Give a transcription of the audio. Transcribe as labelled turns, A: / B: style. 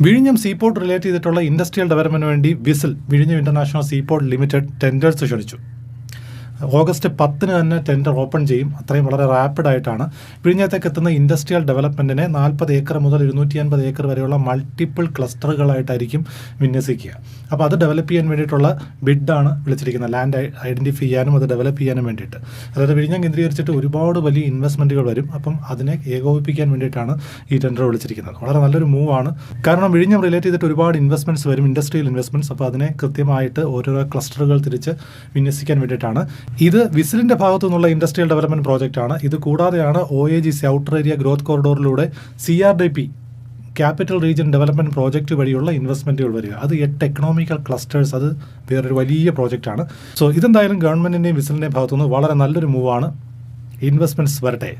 A: വിഴിഞ്ഞം seaport relate ചെയ്തിട്ടുള്ള industrial ഡെവലപ്മെൻറ്റിന് വേണ്ടി വിസിൽ വിഴിഞ്ഞം ഇൻ്റർനാഷണൽ സീപോർട്ട് ലിമിറ്റഡ് ടെൻഡേഴ്സ് ക്ഷണിച്ചു. ഓഗസ്റ്റ് 10 തന്നെ ടെൻഡർ ഓപ്പൺ ചെയ്യും. അത്രയും വളരെ റാപ്പിഡായിട്ടാണ് വിഴിഞ്ഞത്തേക്ക് എത്തുന്ന ഇൻഡസ്ട്രിയൽ ഡെവലപ്മെൻറ്റിനെ 40 ഏക്കർ മുതൽ 250 ഏക്കർ വരെയുള്ള മൾട്ടിപ്പിൾ ക്ലസ്റ്ററുകളായിട്ടായിരിക്കും വിന്യസിക്കുക. അപ്പോൾ അത് ഡെവലപ്പ് ചെയ്യാൻ വേണ്ടിയിട്ടുള്ള ബിഡാണ് വിളിച്ചിരിക്കുന്നത്, ലാൻഡ് ഐഡൻറ്റിഫൈ ചെയ്യാനും അത് ഡെവലപ്പ് ചെയ്യാനും വേണ്ടിയിട്ട്. അതായത് വിഴിഞ്ഞം കേന്ദ്രീകരിച്ചിട്ട് ഒരുപാട് വലിയ ഇൻവെസ്റ്റ്മെൻറ്റുകൾ വരും. അപ്പം അതിനെ ഏകോപിപ്പിക്കാൻ വേണ്ടിയിട്ടാണ് ഈ ടെൻഡർ വിളിച്ചിരിക്കുന്നത്. വളരെ നല്ലൊരു മൂവാണ്. കാരണം വിഴിഞ്ഞം റിലേറ്റ് ചെയ്തിട്ട് ഒരുപാട് ഇൻവെസ്റ്റ്മെൻറ്റ്സ് വരും, ഇൻഡസ്ട്രിയൽ ഇൻവെസ്റ്റ്മെൻറ്റ്സ്. അപ്പോൾ അതിനെ കൃത്യമായിട്ട് ഓരോരോ ക്ലസ്റ്ററുകൾ തിരിച്ച് വിന്യസിക്കാൻ വേണ്ടിയിട്ടാണ്. ഇത് വിസിലിൻ്റെ ഭാഗത്തു നിന്നുള്ള ഇൻഡസ്ട്രിയൽ ഡെവലപ്മെൻറ്റ് പ്രോജക്റ്റാണ്. ഇത് കൂടാതെയാണ് OAGC ഔട്ടർ ഏരിയ ഗ്രോത്ത് കോറിഡോറിലൂടെ CRDP capital region development project വഴിയുള്ള ഇൻവെസ്റ്റ്മെൻറ്റുകൾ വരിക. അത് 8 എക്കണോമിക്കൽ ക്ലസ്റ്റേഴ്സ്, അത് വേറൊരു വലിയ പ്രോജക്റ്റാണ്. സോ ഇതെന്തായാലും ഗവൺമെൻറ്റിൻ്റെയും വിസിലിൻ്റെയും ഭാഗത്തുനിന്ന് വളരെ നല്ലൊരു മൂവാണ്. ഇൻവെസ്റ്റ്മെൻറ്റ്സ് വരട്ടെ.